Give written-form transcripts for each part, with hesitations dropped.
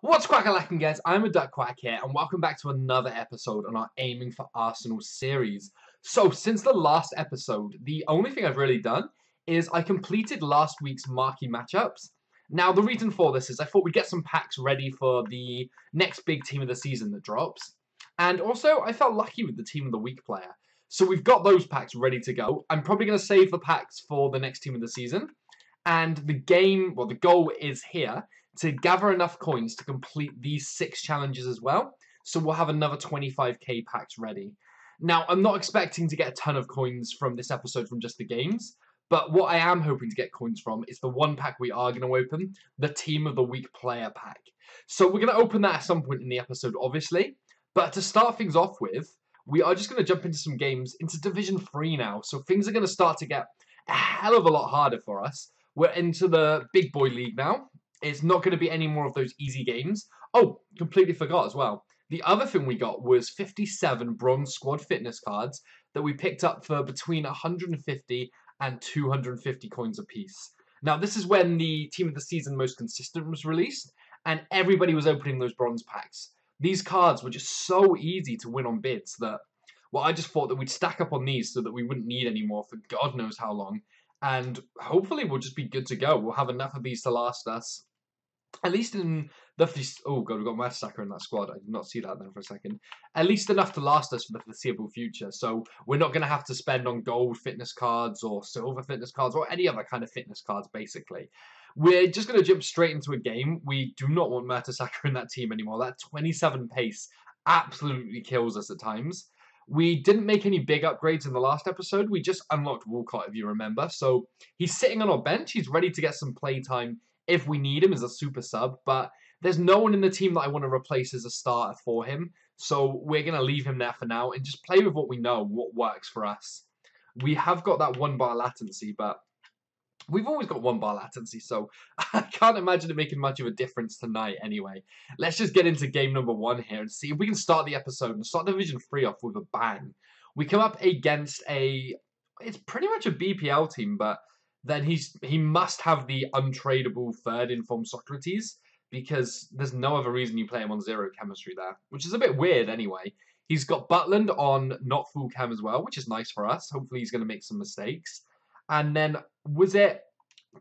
What's crackalacking, guys? I'm a Duck Quack here, and welcome back to another episode on our Aiming for Arsenal series. So, since the last episode, the only thing I've really done is I completed last week's marquee matchups. Now, the reason for this is I thought we'd get some packs ready for the next big team of the season that drops. And also, I felt lucky with the team of the week player. So we've got those packs ready to go. I'm probably going to save the packs for the next team of the season. And the goal is here to gather enough coins to complete these 6 challenges as well. So we'll have another 25k packs ready. Now, I'm not expecting to get a ton of coins from this episode from just the games, but what I am hoping to get coins from is the one pack we are going to open, the Team of the Week player pack. So we're going to open that at some point in the episode, obviously. But to start things off with, we are just going to jump into some games into Division 3 now. So things are going to start to get a hell of a lot harder for us. We're into the big boy league now. It's not going to be any more of those easy games. Oh, completely forgot as well. The other thing we got was 57 Bronze Squad fitness cards that we picked up for between 150 and 250 coins apiece. Now, this is when the Team of the Season Most Consistent was released, and everybody was opening those bronze packs. These cards were just so easy to win on bids that, well, I just thought that we'd stack up on these so that we wouldn't need any more for God knows how long. And hopefully we'll just be good to go. We'll have enough of these to last us. At least in the... Oh, God, we've got Mertesacker in that squad. I did not see that then for a second. At least enough to last us for the foreseeable future. So we're not going to have to spend on gold fitness cards or silver fitness cards or any other kind of fitness cards, basically. We're just going to jump straight into a game. We do not want Mertesacker in that team anymore. That 27 pace absolutely kills us at times. We didn't make any big upgrades in the last episode. We just unlocked Walcott, if you remember. So he's sitting on our bench. He's ready to get some play time if we need him as a super sub. But there's no one in the team that I want to replace as a starter for him. So we're going to leave him there for now and just play with what we know, what works for us. We have got that 1 bar latency, but we've always got 1 bar latency, so I can't imagine it making much of a difference tonight anyway. Let's just get into game number 1 here and see if we can start the episode and start Division 3 off with a bang. We come up against it's pretty much a BPL team, but then he must have the untradeable third informed Socrates, because there's no other reason you play him on 0 chemistry there, which is a bit weird anyway. He's got Butland on not full chem as well, which is nice for us. Hopefully he's going to make some mistakes. And then, was it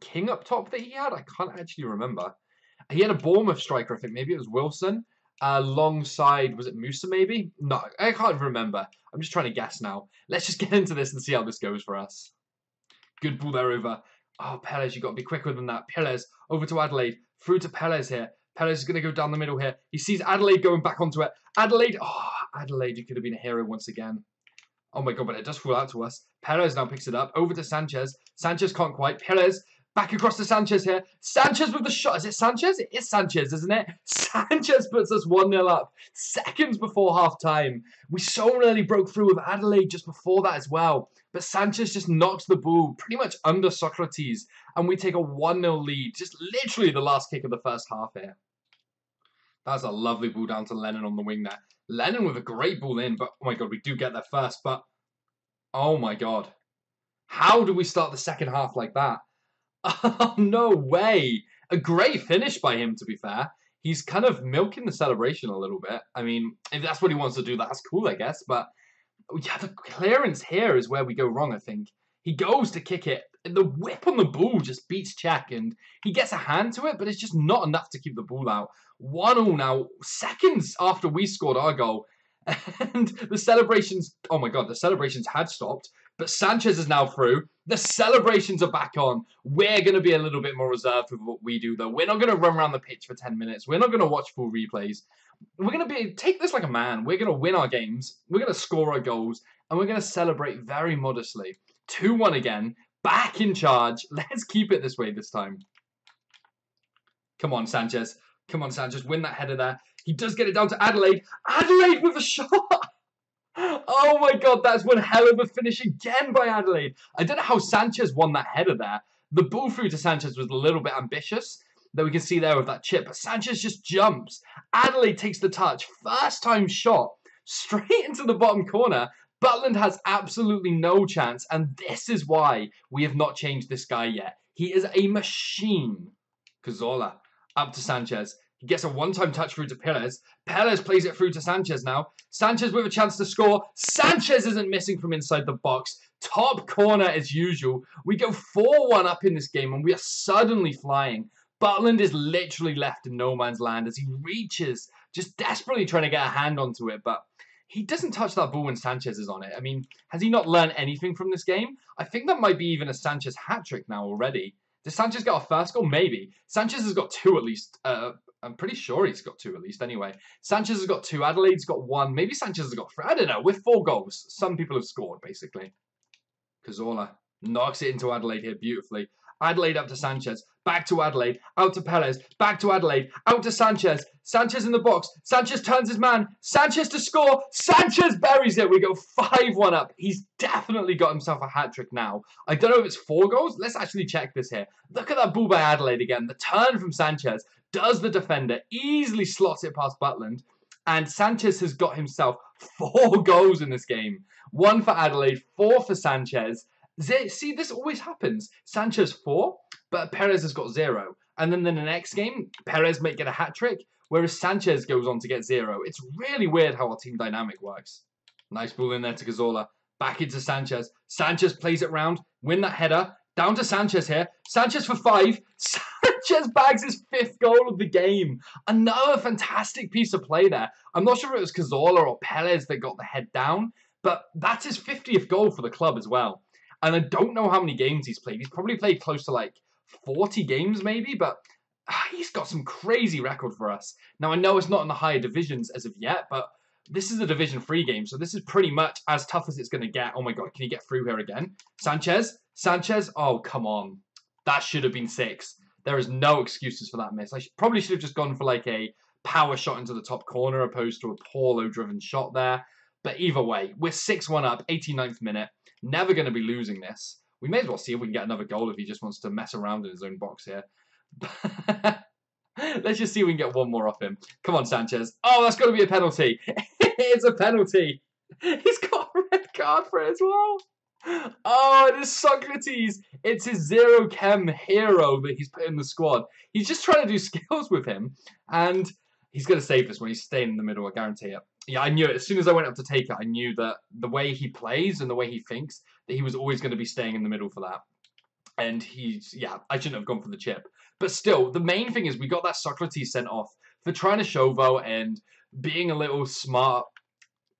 King up top that he had? I can't actually remember. He had a Bournemouth striker, I think. Maybe it was Wilson. Alongside, was it Musa maybe? No, I can't remember. I'm just trying to guess now. Let's just get into this and see how this goes for us. Good ball there over. Oh, Perez, you've got to be quicker than that. Perez, over to Adelaide. Through to Perez here. Perez is going to go down the middle here. He sees Adelaide going back onto it. Adelaide, you could have been a hero once again. Oh my God, but it does fall out to us. Perez now picks it up. Over to Sanchez. Sanchez can't quite. Perez back across to Sanchez here. Sanchez with the shot. Is it Sanchez? It is Sanchez, isn't it? Sanchez puts us 1-0 up. Seconds before half-time. We so nearly broke through with Adelaide just before that as well. But Sanchez just knocks the ball pretty much under Socrates. And we take a 1-0 lead. Just literally the last kick of the first half here. That's a lovely ball down to Lennon on the wing there. Lennon with a great ball in, but oh my God, we do get there first, but oh my God. How do we start the second half like that? Oh, no way. A great finish by him, to be fair. He's kind of milking the celebration a little bit. I mean, if that's what he wants to do, that's cool, I guess, but yeah, the clearance here is where we go wrong, I think. He goes to kick it. The whip on the ball just beats Czech, and he gets a hand to it, but it's just not enough to keep the ball out. 1-1 now, seconds after we scored our goal. And the celebrations, oh my God, the celebrations had stopped, but Sanchez is now through. The celebrations are back on. We're going to be a little bit more reserved with what we do, though. We're not going to run around the pitch for 10 minutes. We're not going to watch full replays. We're going to take this like a man. We're going to win our games. We're going to score our goals, and we're going to celebrate very modestly. 2-1 again. Back in charge. Let's keep it this way this time. Come on, Sanchez. Come on, Sanchez. Win that header there. He does get it down to Adelaide. Adelaide with a shot. Oh my God, that's one hell of a finish again by Adelaide. I don't know how Sanchez won that header there. The ball through to Sanchez was a little bit ambitious, that we can see there with that chip. But Sanchez just jumps. Adelaide takes the touch. First time shot. Straight into the bottom corner. Butland has absolutely no chance, and this is why we have not changed this guy yet. He is a machine. Cazorla up to Sanchez. He gets a one-time touch through to Perez. Perez plays it through to Sanchez now. Sanchez with a chance to score. Sanchez isn't missing from inside the box. Top corner as usual. We go 4-1 up in this game and we are suddenly flying. Butland is literally left in no man's land as he reaches, just desperately trying to get a hand onto it, but he doesn't touch that ball when Sanchez is on it. I mean, has he not learned anything from this game? I think that might be even a Sanchez hat-trick now already. Does Sanchez get a first goal? Maybe. Sanchez has got 2 at least. I'm pretty sure he's got 2 at least anyway. Sanchez has got 2. Adelaide's got 1. Maybe Sanchez has got 3. I don't know. With 4 goals, some people have scored, basically. Cazorla knocks it into Adelaide here beautifully. Adelaide up to Sanchez. Back to Adelaide. Out to Perez. Back to Adelaide. Out to Sanchez. Sanchez in the box. Sanchez turns his man. Sanchez to score. Sanchez buries it. We go 5-1 up. He's definitely got himself a hat-trick now. I don't know if it's 4 goals. Let's actually check this here. Look at that ball by Adelaide again. The turn from Sanchez does the defender. Easily slots it past Butland. And Sanchez has got himself 4 goals in this game. 1 for Adelaide. 4 for Sanchez. See, this always happens. Sanchez 4, but Perez has got 0. And then in the next game, Perez might get a hat-trick, whereas Sanchez goes on to get 0. It's really weird how our team dynamic works. Nice ball in there to Cazorla. Back into Sanchez. Sanchez plays it round. Win that header. Down to Sanchez here. Sanchez for 5. Sanchez bags his 5th goal of the game. Another fantastic piece of play there. I'm not sure if it was Cazorla or Perez that got the head down, but that's his 50th goal for the club as well. And I don't know how many games he's played. He's probably played close to like 40 games maybe, but he's got some crazy record for us. Now, I know it's not in the higher divisions as of yet, but this is a Division 3 game, so this is pretty much as tough as it's going to get. Oh my God, can he get through here again? Sanchez? Oh, come on. That should have been 6. There is no excuses for that miss. I probably should have just gone for like a power shot into the top corner opposed to a Paulo-driven shot there. But either way, we're 6-1 up, 89th minute. Never going to be losing this. We may as well see if we can get another goal if he just wants to mess around in his own box here. Let's just see if we can get one more off him. Come on, Sanchez. Oh, that's got to be a penalty. It's a penalty. He's got a red card for it as well. Oh, it is Socrates. It's his zero chem hero that he's put in the squad. He's just trying to do skills with him. And he's going to save this when he's staying in the middle, I guarantee it. Yeah, I knew it. As soon as I went up to take it, I knew that the way he plays and the way he thinks, that he was always going to be staying in the middle for that. And I shouldn't have gone for the chip. But still, the main thing is we got that Socrates sent off for trying to showboat and being a little smart.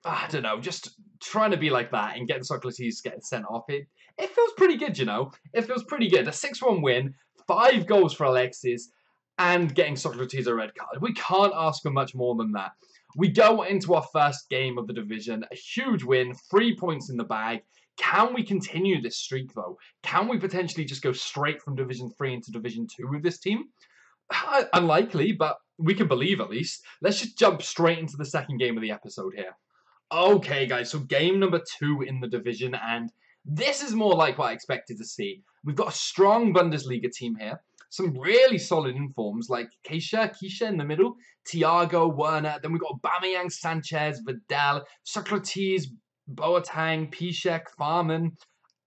I don't know, just trying to be like that and getting Socrates getting sent off. It feels pretty good, you know. It feels pretty good. A 6-1 win, 5 goals for Alexis, and getting Socrates a red card. We can't ask for much more than that. We go into our first game of the division. A huge win, 3 points in the bag. Can we continue this streak, though? Can we potentially just go straight from Division 3 into Division 2 with this team? Unlikely, but we can believe at least. Let's just jump straight into the second game of the episode here. Okay, guys, so game number 2 in the division, and this is more like what I expected to see. We've got a strong Bundesliga team here. Some really solid informs like Keisha in the middle, Thiago, Werner. Then we've got Aubameyang, Sanchez, Vidal, Socrates, Boateng, Piszczek, Farman.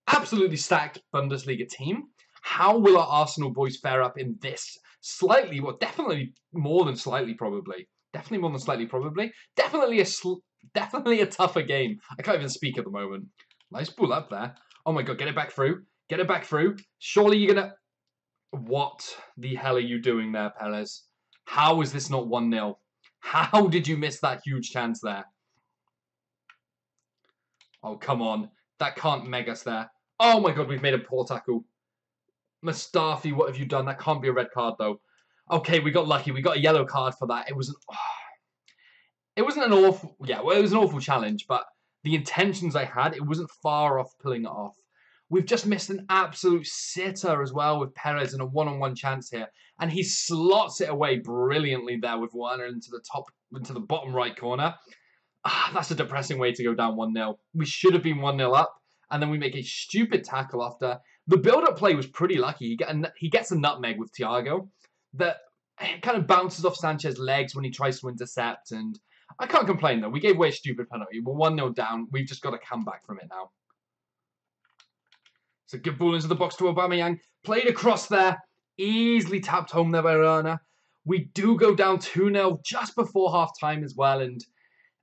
Absolutely stacked Bundesliga team. How will our Arsenal boys fare up in this slightly, well, definitely more than slightly probably. Definitely more than slightly probably. Definitely a tougher game. I can't even speak at the moment. Nice pull up there. Oh my God, get it back through. Get it back through. Surely you're going to... What the hell are you doing there, Perez? How is this not 1-0? How did you miss that huge chance there? Oh, come on. That can't meg us there. Oh my God, we've made a poor tackle. Mustafi, what have you done? That can't be a red card, though. Okay, we got lucky. We got a yellow card for that. It wasn't an awful... Yeah, well, it was an awful challenge, but the intentions I had, it wasn't far off pulling it off. We've just missed an absolute sitter as well with Perez and a one-on-one chance here. And he slots it away brilliantly there with Werner into the bottom right corner. That's a depressing way to go down 1-0. We should have been 1-0 up. And then we make a stupid tackle after. The build-up play was pretty lucky. He gets a nutmeg with Thiago that kind of bounces off Sanchez's legs when he tries to intercept. And I can't complain, though. We gave away a stupid penalty. We're 1-0 down. We've just got to come back from it now. So good ball into the box to Aubameyang. Played across there. Easily tapped home there by Werner. We do go down 2-0 just before half-time as well, and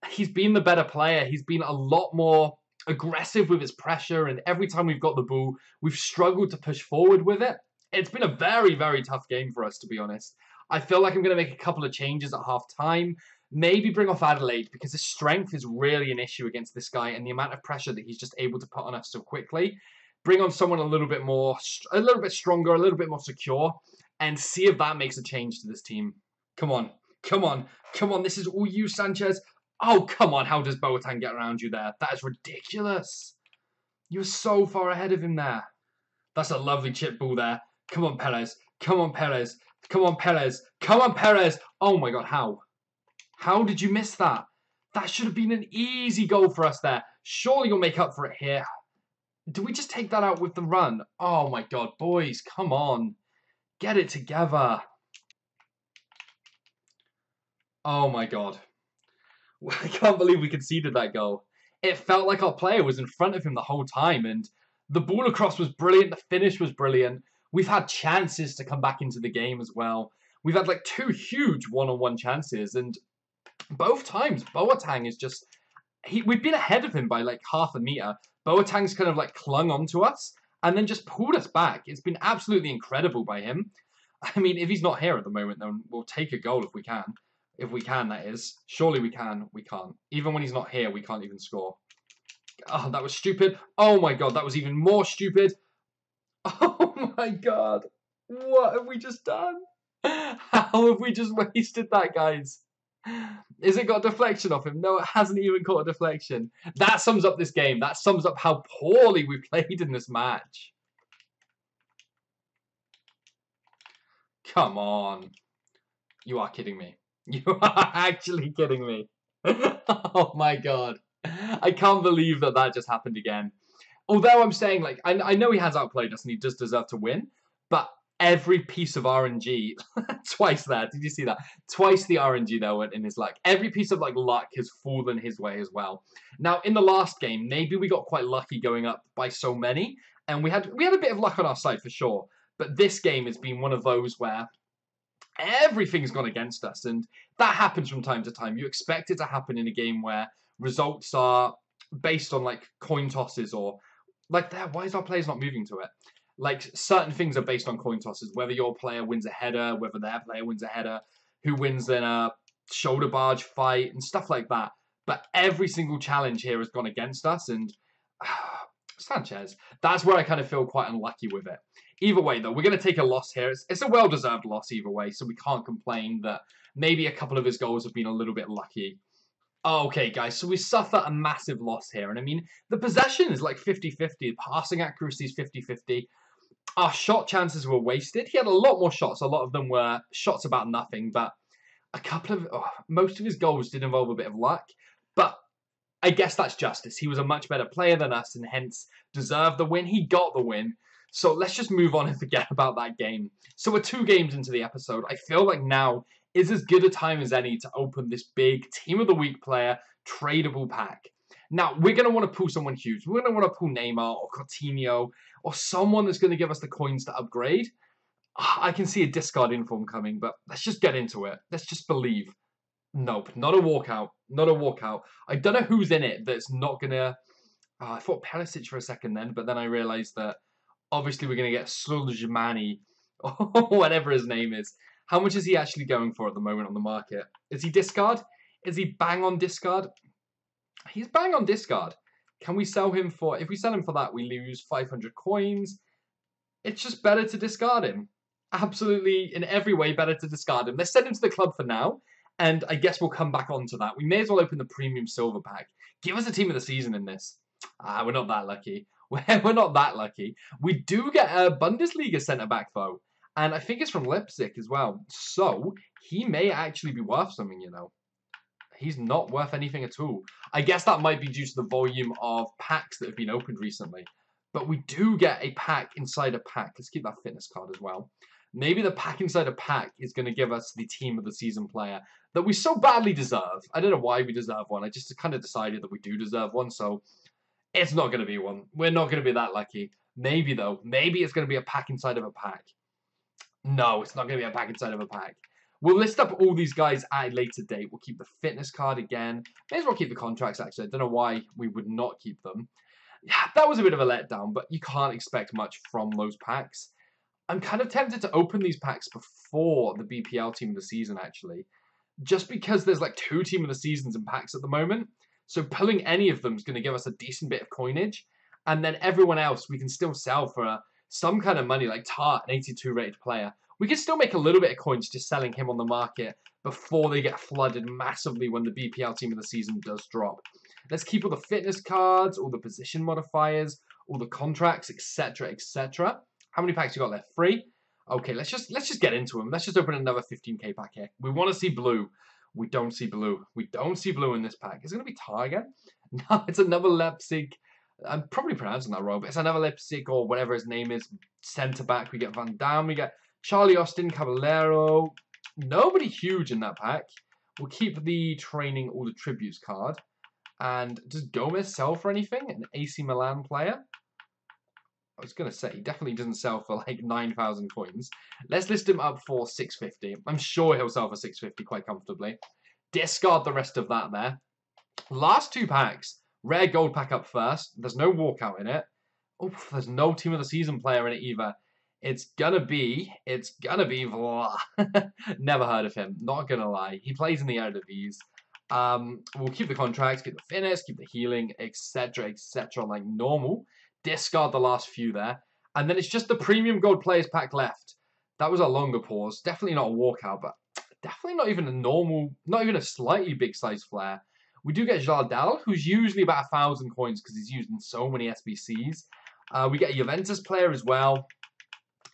he's been the better player. He's been a lot more aggressive with his pressure, and every time we've got the ball, we've struggled to push forward with it. It's been a very, very tough game for us, to be honest. I feel like I'm going to make a couple of changes at half-time. Maybe bring off Adelaide, because his strength is really an issue against this guy, and the amount of pressure that he's just able to put on us so quickly. Bring on someone a little bit more, a little bit stronger, a little bit more secure, and see if that makes a change to this team. Come on. Come on. Come on. This is all you, Sanchez. Oh, come on. How does Boateng get around you there? That is ridiculous. You're so far ahead of him there. That's a lovely chip ball there. Come on, Perez. Come on, Perez. Come on, Perez. Come on, Perez. Oh, my God. How? How did you miss that? That should have been an easy goal for us there. Surely you'll make up for it here. Do we just take that out with the run? Oh, my God. Boys, come on. Get it together. Oh, my God. I can't believe we conceded that goal. It felt like our player was in front of him the whole time, and the ball across was brilliant. The finish was brilliant. We've had chances to come back into the game as well. We've had like 2 huge one-on-one chances, and both times Boateng is just... we've been ahead of him by like half a metre. Boateng's kind of like clung onto us and then just pulled us back. It's been absolutely incredible by him. I mean, if he's not here at the moment, then we'll take a goal if we can. If we can, that is. Surely we can. We can't. Even when he's not here, we can't even score. Oh, that was stupid. Oh my God, that was even more stupid. Oh my God. What have we just done? How have we just wasted that, guys? Is it got a deflection off him? No, it hasn't even caught a deflection. That sums up this game. That sums up how poorly we played in this match. Come on. You are kidding me. You are actually kidding me. Oh my God. I can't believe that that just happened again. Although I'm saying, like, I know he has outplayed us and he does deserve to win, but every piece of RNG, twice there, did you see that? Twice the RNG there went in his luck. Every piece of, like, luck has fallen his way as well. Now, in the last game, maybe we got quite lucky going up by so many, and we had a bit of luck on our side for sure, but this game has been one of those where everything's gone against us, and that happens from time to time. You expect it to happen in a game where results are based on, like, coin tosses or, like, why is our players not moving to it? Like, certain things are based on coin tosses, whether your player wins a header, whether their player wins a header, who wins in a shoulder barge fight, and stuff like that. But every single challenge here has gone against us, and Sanchez, that's where I kind of feel quite unlucky with it. Either way, though, we're going to take a loss here. It's a well-deserved loss either way, so we can't complain that maybe a couple of his goals have been a little bit lucky. Okay, guys, so we suffer a massive loss here. And I mean, the possession is like 50-50. Passing accuracy is 50-50. Our shot chances were wasted. He had a lot more shots. A lot of them were shots about nothing. But a couple of... most of his goals did involve a bit of luck. But I guess that's justice. He was a much better player than us and hence deserved the win. He got the win. So let's just move on and forget about that game. So we're 2 games into the episode. I feel like now is as good a time as any to open this big Team of the Week player tradable pack. Now, we're going to want to pull someone huge. We're going to want to pull Neymar or Coutinho or someone that's going to give us the coins to upgrade. I can see a discard inform coming, but let's just get into it. Let's just believe. Nope, not a walkout. Not a walkout. I don't know who's in it that's not going to... I thought Perisic for a second then, but then I realised that obviously we're going to get Sulejmani or whatever his name is. How much is he actually going for at the moment on the market? Is he discard? Is he bang on discard? He's bang on discard. Can we sell him for... if we sell him for that, we lose 500 coins. It's just better to discard him. Absolutely, in every way, better to discard him. Let's send him to the club for now, and I guess we'll come back onto that. We may as well open the premium silver pack. Give us a team of the season in this. We're not that lucky. We're not that lucky. We do get a Bundesliga centre-back, though. And I think it's from Leipzig as well. So, he may actually be worth something, you know. He's not worth anything at all. I guess that might be due to the volume of packs that have been opened recently. But we do get a pack inside a pack. Let's keep that fitness card as well. Maybe the pack inside a pack is going to give us the team of the season player that we so badly deserve. I don't know why we deserve one. I just kind of decided that we do deserve one. So, it's not going to be one. We're not going to be that lucky. Maybe, though. Maybe it's going to be a pack inside of a pack. No, it's not going to be a pack inside of a pack. We'll list up all these guys at a later date. We'll keep the fitness card again. May as well keep the contracts, actually. I don't know why we would not keep them. Yeah, that was a bit of a letdown, but you can't expect much from those packs. I'm kind of tempted to open these packs before the BPL Team of the Season, actually. Just because there's like 2 Team of the Seasons in packs at the moment. So pulling any of them is going to give us a decent bit of coinage. And then everyone else we can still sell for some kind of money, like Tart, an 82 rated player. We can still make a little bit of coins just selling him on the market before they get flooded massively when the BPL Team of the Season does drop. Let's keep all the fitness cards, all the position modifiers, all the contracts, etc., etc. How many packs you got left? 3? Okay, let's just get into them. Let's just open another 15k pack here. We want to see blue. We don't see blue. We don't see blue in this pack. Is it going to be Tar again? No, it's another Leipzig. I'm probably pronouncing that wrong, but it's another Leipzig or whatever his name is. Centre back. We get Van Dam. We get Charlie Austin, Caballero. Nobody huge in that pack. We'll keep the training all the tributes card. And does Gomez sell for anything? An AC Milan player? I was going to say, he definitely doesn't sell for like 9,000 coins. Let's list him up for 650. I'm sure he'll sell for 650 quite comfortably. Discard the rest of that there. Last 2 packs. Rare gold pack up first. There's no walkout in it. Oh, there's no Team of the Season player in it either. It's gonna be Vla. Never heard of him. Not gonna lie. He plays in the Eredivisie. We'll keep the contracts, keep the fitness, keep the healing, etc., etc. like normal. Discard the last few there. And then it's just the premium gold players pack left. That was a longer pause. Definitely not a walkout, but definitely not even a normal, not even a slightly big size flare. We do get Jardel, who's usually about 1,000 coins because he's used in so many SBCs. We get a Juventus player as well.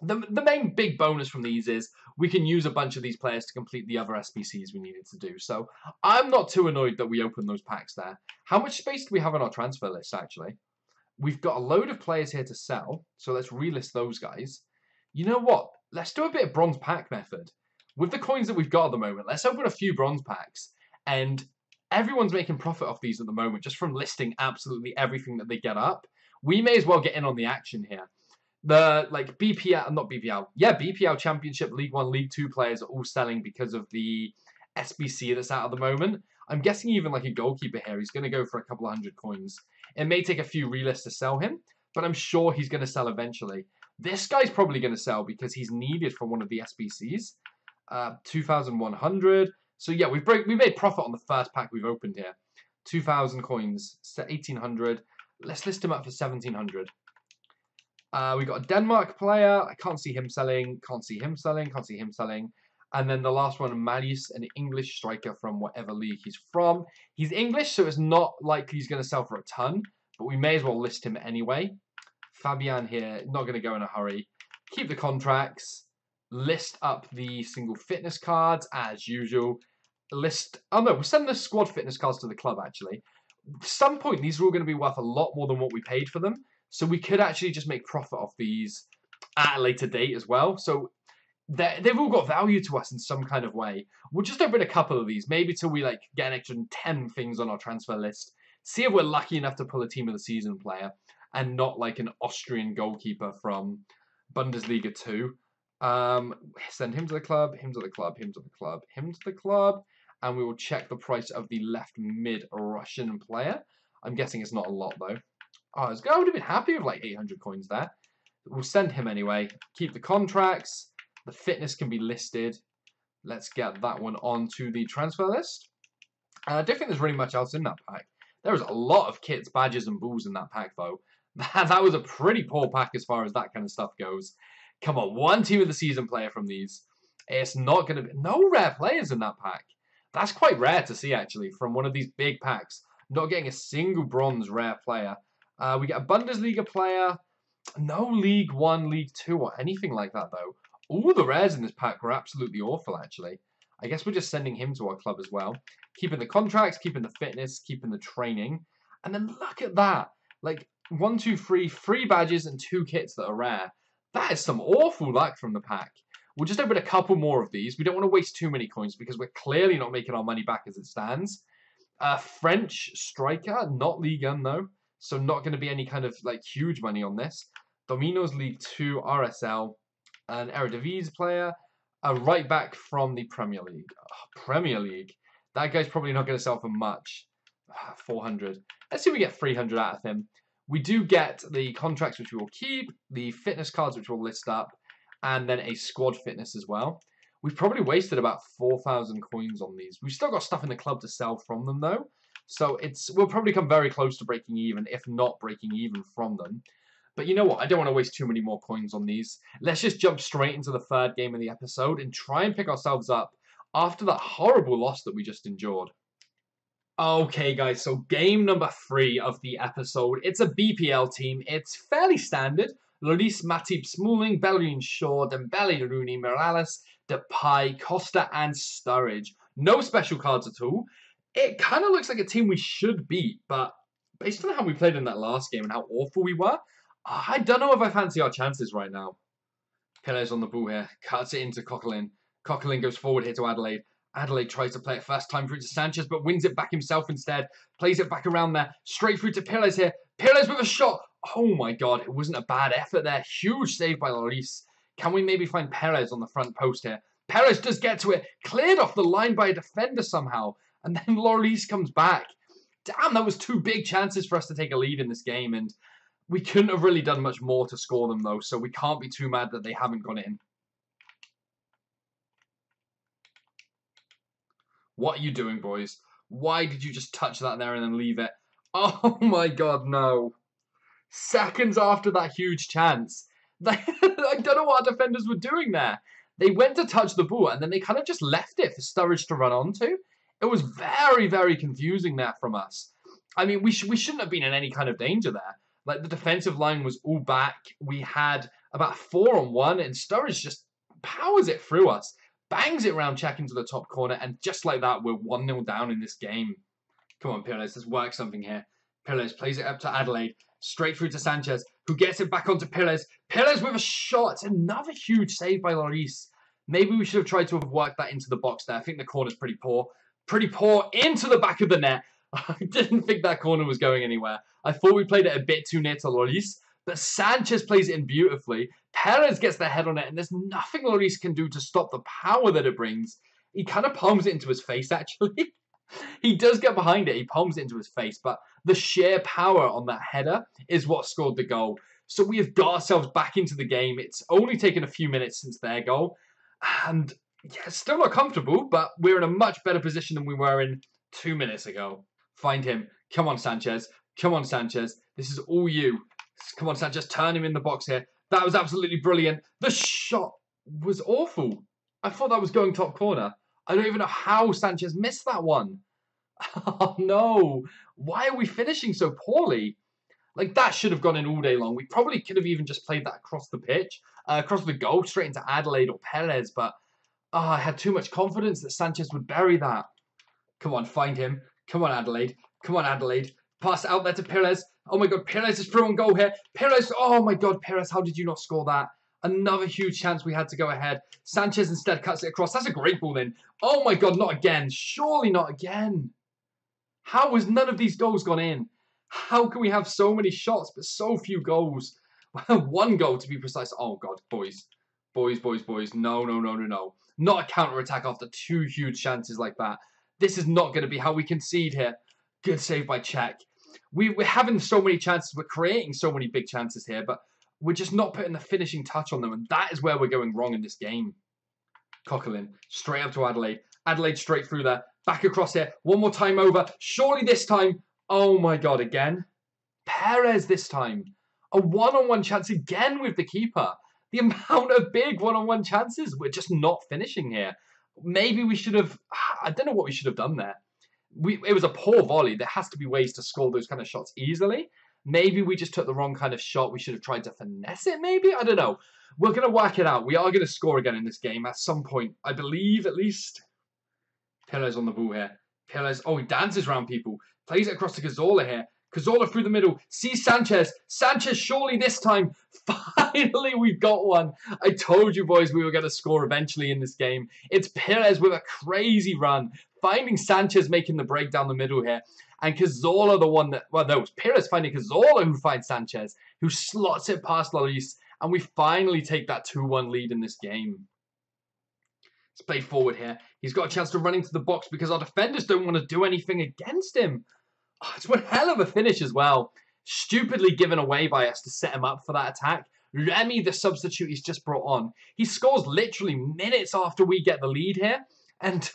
The main big bonus from these is we can use a bunch of these players to complete the other SBCs we needed to do. So I'm not too annoyed that we opened those packs there. How much space do we have on our transfer list, actually? We've got a load of players here to sell, so let's relist those guys. You know what? Let's do a bit of bronze pack method. With the coins that we've got at the moment, let's open a few bronze packs. And everyone's making profit off these at the moment, just from listing absolutely everything that they get up. We may as well get in on the action here. The, like, BPL, not BPL, yeah, BPL Championship, League 1, League 2 players are all selling because of the SBC that's out at the moment. I'm guessing even, like, a goalkeeper here, he's going to go for a couple of 100 coins. It may take a few relists to sell him, but I'm sure he's going to sell eventually. This guy's probably going to sell because he's needed for one of the SBCs. 2,100. So, yeah, we made profit on the first pack we've opened here. 2,000 coins, 1,800. Let's list him up for 1,700. We got a Denmark player. I can't see him selling. Can't see him selling. Can't see him selling. And then the last one, Marius, an English striker from whatever league he's from. He's English, so it's not likely he's going to sell for a ton. But we may as well list him anyway. Fabian here, not going to go in a hurry. Keep the contracts. List up the single fitness cards as usual. Oh no, we'll send the squad fitness cards to the club, actually. At some point, these are all going to be worth a lot more than what we paid for them. So we could actually just make profit off these at a later date as well. So they've all got value to us in some kind of way. We'll just open a couple of these, maybe till we like get an extra 10 things on our transfer list. See if we're lucky enough to pull a Team of the Season player and not like an Austrian goalkeeper from Bundesliga 2. Send him to the club, him to the club, him to the club, him to the club. And we will check the price of the left mid Russian player. I'm guessing it's not a lot though. Oh, I would have been happy with like 800 coins there. We'll send him anyway. Keep the contracts. The fitness can be listed. Let's get that one onto the transfer list. I don't think there's really much else in that pack. There was a lot of kits, badges, and balls in that pack, though. That was a pretty poor pack as far as that kind of stuff goes. Come on, one Team of the Season player from these. It's not going to be... No rare players in that pack. That's quite rare to see, actually, from one of these big packs. Not getting a single bronze rare player. We get a Bundesliga player. No League 1, League 2, or anything like that, though. All the rares in this pack were absolutely awful, actually. I guess we're just sending him to our club as well. Keeping the contracts, keeping the fitness, keeping the training. And then look at that. Like, 1, 2, 3, 3 badges and 2 kits that are rare. That is some awful luck from the pack. We'll just open a couple more of these. We don't want to waste too many coins because we're clearly not making our money back as it stands. French striker, not Ligue 1 though. So not going to be any kind of like huge money on this. Domino's League 2, RSL, an Eredivisie player. A right back from the Premier League. Oh, Premier League. That guy's probably not going to sell for much. 400. Let's see if we get 300 out of him. We do get the contracts, which we will keep, the fitness cards, which we'll list up, and then a squad fitness as well. We've probably wasted about 4,000 coins on these. We've still got stuff in the club to sell from them, though. So we'll probably come very close to breaking even, if not breaking even from them. But you know what? I don't want to waste too many more coins on these. Let's just jump straight into the third game of the episode and try and pick ourselves up after that horrible loss that we just endured. Okay, guys, so game number 3 of the episode. It's a BPL team. It's fairly standard. Lloris, Matip, Smalling, Bellerin, Shaw, Dembele, Rooney, Morales, Depay, Costa, and Sturridge. No special cards at all. It kind of looks like a team we should beat, but based on how we played in that last game and how awful we were, I don't know if I fancy our chances right now. Pires on the ball here. Cuts it into Coquelin. Coquelin goes forward here to Adelaide. Adelaide tries to play it first time through to Sanchez, but wins it back himself instead. Plays it back around there. Straight through to Pires here. Pires with a shot. Oh my god, it wasn't a bad effort there. Huge save by Lloris. Can we maybe find Pires on the front post here? Pires does get to it. Cleared off the line by a defender somehow. And then Lloris comes back. Damn, that was 2 big chances for us to take a lead in this game. And we couldn't have really done much more to score them, though. So we can't be too mad that they haven't gone in. What are you doing, boys? Why did you just touch that there and then leave it? Oh my god, no. Seconds after that huge chance. I don't know what our defenders were doing there. They went to touch the ball and then they kind of just left it for Sturridge to run onto. It was very, very confusing there from us. I mean, we shouldn't have been in any kind of danger there. Like, the defensive line was all back. We had about 4-on-1 and Sturridge just powers it through us. Bangs it round check into the top corner, and just like that, we're 1-0 down in this game. Come on, Pires, let's work something here. Pires plays it up to Adelaide, straight through to Sanchez, who gets it back onto Pires. Pires with a shot. It's another huge save by Lloris. Maybe we should have tried to have worked that into the box there. I think the corner's pretty poor. Pretty poor into the back of the net. I didn't think that corner was going anywhere. I thought we played it a bit too near to Lloris, but Sanchez plays it in beautifully. Pires gets the head on it, and there's nothing Lloris can do to stop the power that it brings. He kind of palms it into his face, actually. He does get behind it. He palms it into his face, but the sheer power on that header is what scored the goal. So we have got ourselves back into the game. It's only taken a few minutes since their goal, and yeah, still not comfortable, but we're in a much better position than we were in 2 minutes ago. Find him. Come on, Sanchez. Come on, Sanchez. This is all you. Come on, Sanchez. Turn him in the box here. That was absolutely brilliant. The shot was awful. I thought that was going top corner. I don't even know how Sanchez missed that one. Oh, no. Why are we finishing so poorly? Like, that should have gone in all day long. We probably could have even just played that across the pitch, across the goal, straight into Adelaide or Pires, but I had too much confidence that Sanchez would bury that. Come on, find him. Come on, Adelaide. Come on, Adelaide. Pass out there to Pires. Oh my god, Pires is through on goal here. Pires, oh my god, Pires, how did you not score that? Another huge chance we had to go ahead. Sanchez instead cuts it across. That's a great ball in. Oh my god, not again. Surely not again. How has none of these goals gone in? How can we have so many shots but so few goals? 1 goal to be precise. Oh god, boys. Boys, boys, boys. No, no, no, no, no. Not a counter-attack after 2 huge chances like that. This is not going to be how we concede here. Good save by Cech. We're having so many chances. We're creating so many big chances here, but we're just not putting the finishing touch on them, and that is where we're going wrong in this game. Coquelin, straight up to Adelaide. Adelaide straight through there. Back across here. One more time over. Surely this time. Oh my god, again. Pires this time. A one-on-one chance again with the keeper. The amount of big one-on-one chances. We're just not finishing here. Maybe we should have... I don't know what we should have done there. It was a poor volley. There has to be ways to score those kind of shots easily. Maybe we just took the wrong kind of shot. We should have tried to finesse it, maybe? I don't know. We're going to work it out. We are going to score again in this game at some point. I believe, at least. Pires on the ball here. Pires, oh, he dances around people. Plays it across to Cazorla here. Cazorla through the middle. Sees Sanchez. Sanchez, surely this time. Finally, we've got one. I told you, boys, we were going to score eventually in this game. It's Pires with a crazy run. Finding Sanchez making the break down the middle here. And Cazorla, the one that... Well, no, it was Pires finding Cazorla who finds Sanchez, who slots it past Lloris. And we finally take that 2-1 lead in this game. Let's play forward here. He's got a chance to run into the box because our defenders don't want to do anything against him. Oh, it's one hell of a finish as well. Stupidly given away by us to set him up for that attack. Remy, the substitute he's just brought on, he scores literally minutes after we get the lead here. And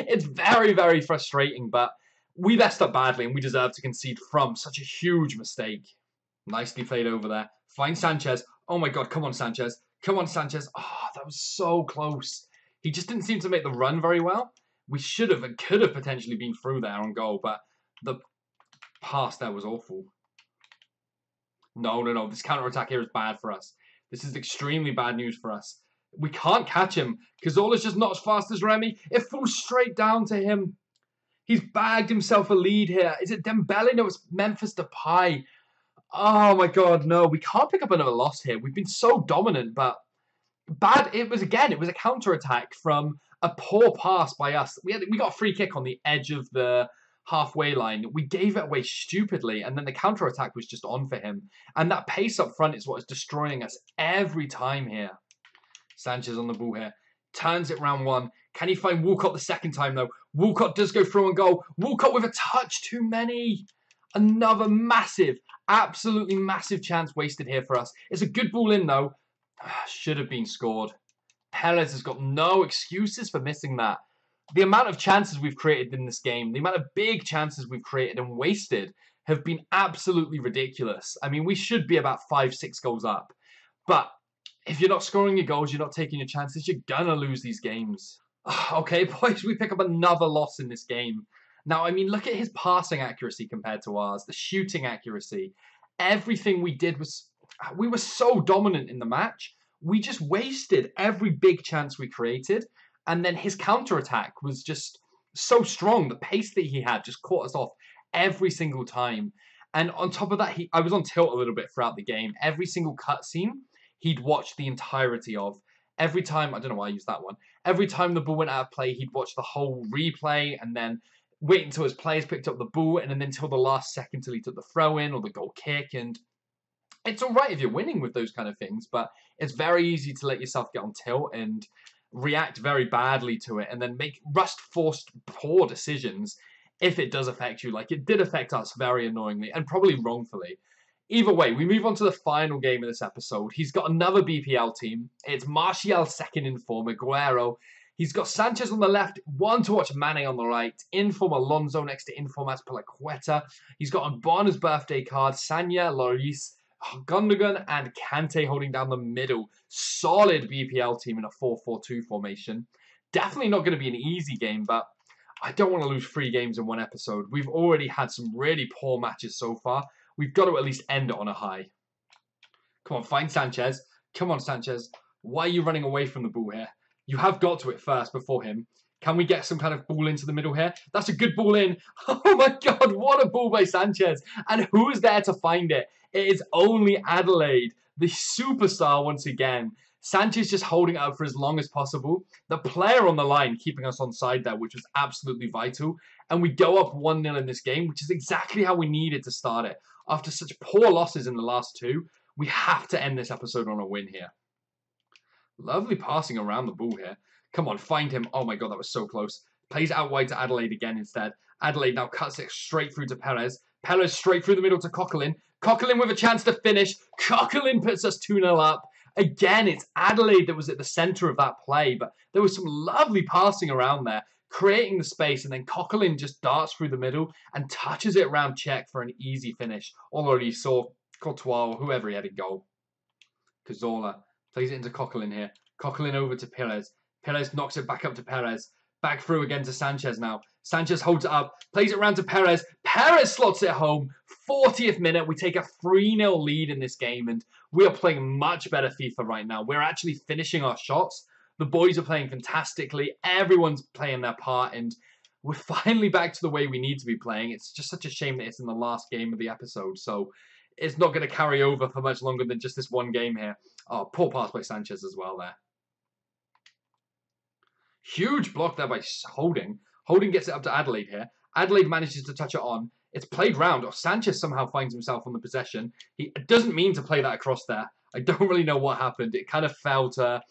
it's very, very frustrating, but we messed up badly and we deserve to concede from such a huge mistake. Nicely played over there. Find Sanchez. Oh my god, come on, Sanchez. Come on, Sanchez. Oh, that was so close. He just didn't seem to make the run very well. We should have and could have potentially been through there on goal, but the pass there was awful. No. This counter-attack here is bad for us. This is extremely bad news for us. We can't catch him. Cazorla's just not as fast as Remy. It falls straight down to him. He's bagged himself a lead here. Is it Dembele? No, it's Memphis Depay. Oh my god, no. We can't pick up another loss here. We've been so dominant, but bad. It was a counter-attack from a poor pass by us. We got a free kick on the edge of the halfway line. We gave it away stupidly, and then the counter-attack was just on for him. And that pace up front is what is destroying us every time here. Sanchez on the ball here. Turns it round one. Can he find Walcott the second time, though? Walcott does go through and goal. Walcott with a touch too many. Another massive, absolutely massive chance wasted here for us. It's a good ball in, though. Should have been scored. Perez has got no excuses for missing that. The amount of chances we've created in this game, the amount of big chances we've created and wasted have been absolutely ridiculous. I mean, we should be about 5-6 goals up. But if you're not scoring your goals, you're not taking your chances, you're gonna lose these games. Okay, boys, we pick up another loss in this game. Now, I mean, look at his passing accuracy compared to ours, the shooting accuracy. Everything we did was... We were so dominant in the match. We just wasted every big chance we created. And then his counter-attack was just so strong. The pace that he had just caught us off every single time. And on top of that, I was on tilt a little bit throughout the game. Every single cutscene, he'd watch the entirety of. Every time, I don't know why I used that one. Every time the ball went out of play, he'd watch the whole replay and then wait until his players picked up the ball and then until the last second till he took the throw in or the goal kick. And it's all right if you're winning with those kind of things, but it's very easy to let yourself get on tilt and react very badly to it and then make rust-forced poor decisions if it does affect you, like it did affect us very annoyingly and probably wrongfully. Either way, we move on to the final game of this episode. He's got another BPL team. It's Martial second in form, Aguero. He's got Sanchez on the left, one to watch Mane on the right, inform Alonso next to inform Azpilicueta. He's got on Bonner's birthday card, Sanya, Lloris, Gundogan and Kante holding down the middle. Solid BPL team in a 4-4-2 formation. Definitely not going to be an easy game, but I don't want to lose 3 games in one episode. We've already had some really poor matches so far. We've got to at least end it on a high. Come on, find Sanchez. Come on, Sanchez. Why are you running away from the ball here? You have got to it first before him. Can we get some kind of ball into the middle here? That's a good ball in. Oh my god, what a ball by Sanchez. And who is there to find it? It is only Adelaide, the superstar once again. Sanchez just holding it up for as long as possible. The player on the line keeping us on side there, which was absolutely vital. And we go up 1-0 in this game, which is exactly how we needed to start it. After such poor losses in the last 2, we have to end this episode on a win here. Lovely passing around the ball here. Come on, find him. Oh my god, that was so close. Plays out wide to Adelaide again instead. Adelaide now cuts it straight through to Perez. Perez straight through the middle to Coquelin. Coquelin with a chance to finish. Coquelin puts us 2-0 up. Again, it's Adelaide that was at the centre of that play, but there was some lovely passing around there, creating the space, and then Coquelin just darts through the middle and touches it around Czech for an easy finish. Already saw Courtois or whoever he had in goal. Cazorla plays it into Coquelin here. Coquelin over to Perez. Perez knocks it back up to Perez. Back through again to Sanchez now. Sanchez holds it up, plays it around to Perez. Perez slots it home. 40th minute, we take a 3-0 lead in this game, and we are playing much better FIFA right now. We're actually finishing our shots. The boys are playing fantastically. Everyone's playing their part, and we're finally back to the way we need to be playing. It's just such a shame that it's in the last game of the episode, so it's not going to carry over for much longer than just this one game here. Oh, poor pass by Sanchez as well there. Huge block there by Holding. Holding gets it up to Adelaide here. Adelaide manages to touch it on. It's played round. Oh, Sanchez somehow finds himself on the possession. He doesn't mean to play that across there. I don't really know what happened. It kind of fell to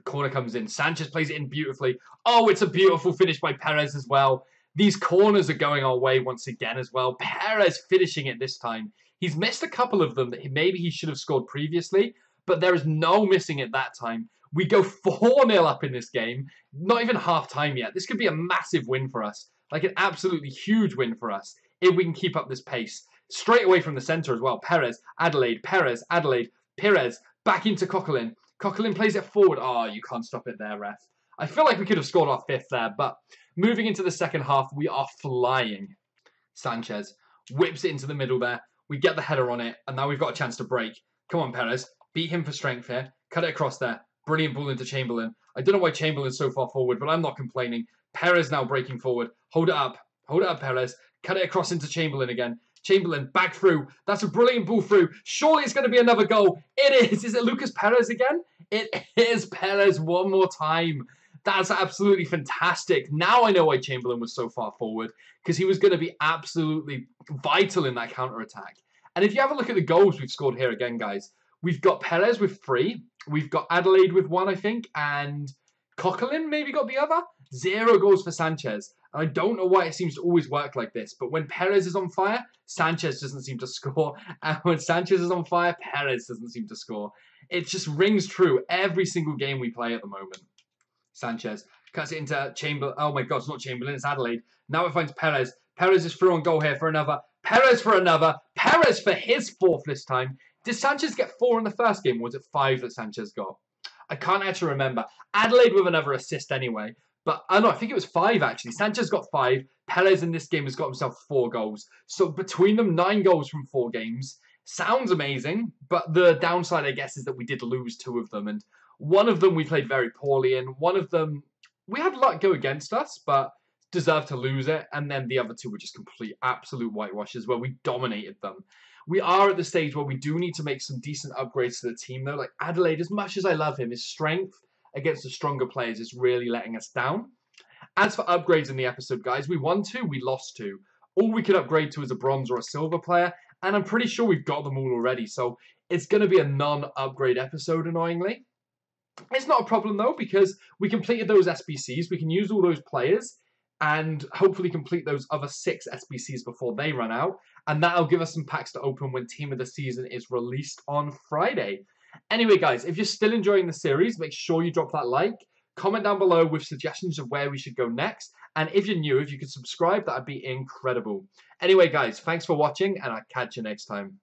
Corner comes in. Sanchez plays it in beautifully. Oh, it's a beautiful finish by Perez as well. These corners are going our way once again as well. Perez finishing it this time. He's missed a couple of them that maybe he should have scored previously, but there is no missing it that time. We go 4-0 up in this game. Not even half time yet. This could be a massive win for us. Like an absolutely huge win for us if we can keep up this pace. Straight away from the centre as well. Perez, Adelaide, Perez, Adelaide, Perez, back into Coquelin. Coquelin plays it forward. Oh, you can't stop it there, ref. I feel like we could have scored our 5th there, but moving into the second half, we are flying. Sanchez whips it into the middle there. We get the header on it, and now we've got a chance to break. Come on, Perez. Beat him for strength here. Cut it across there. Brilliant ball into Chamberlain. I don't know why Chamberlain's so far forward, but I'm not complaining. Perez now breaking forward. Hold it up. Hold it up, Perez. Cut it across into Chamberlain again. Chamberlain back through. That's a brilliant ball through. Surely it's going to be another goal. It is. Is it Lucas Perez again? It is Perez one more time. That's absolutely fantastic. Now I know why Chamberlain was so far forward, because he was going to be absolutely vital in that counter-attack. And if you have a look at the goals we've scored here again, guys, we've got Perez with 3. We've got Adelaide with 1, I think, and Coquelin maybe got the other. 0 goals for Sanchez. And I don't know why it seems to always work like this, but when Perez is on fire, Sanchez doesn't seem to score. And when Sanchez is on fire, Perez doesn't seem to score. It just rings true every single game we play at the moment. Sanchez cuts it into Chamberlain. Oh my God, it's not Chamberlain, it's Adelaide. Now it finds Perez. Perez is through on goal here for another. Perez for another. Perez for his 4th this time. Did Sanchez get 4 in the first game, or was it 5 that Sanchez got? I can't actually remember. Adelaide with another assist anyway. But, no, I think it was 5 actually. Sanchez got 5. Perez in this game has got himself 4 goals. So between them, 9 goals from 4 games. Sounds amazing, but the downside, I guess, is that we did lose 2 of them. And one of them we played very poorly in. One of them, we had luck go against us, but deserved to lose it. And then the other 2 were just complete, absolute whitewashes where we dominated them. We are at the stage where we do need to make some decent upgrades to the team, though. Like Adelaide, as much as I love him, his strength against the stronger players is really letting us down. As for upgrades in the episode, guys, we won 2, we lost 2. All we could upgrade to is a bronze or a silver player, and I'm pretty sure we've got them all already, so it's going to be a non-upgrade episode, annoyingly. It's not a problem, though, because we completed those SBCs. We can use all those players and hopefully complete those other 6 SBCs before they run out, and that'll give us some packs to open when Team of the Season is released on Friday. Anyway, guys, if you're still enjoying the series, make sure you drop that like, comment down below with suggestions of where we should go next, and if you're new, if you could subscribe, that'd be incredible. Anyway, guys, thanks for watching, and I'll catch you next time.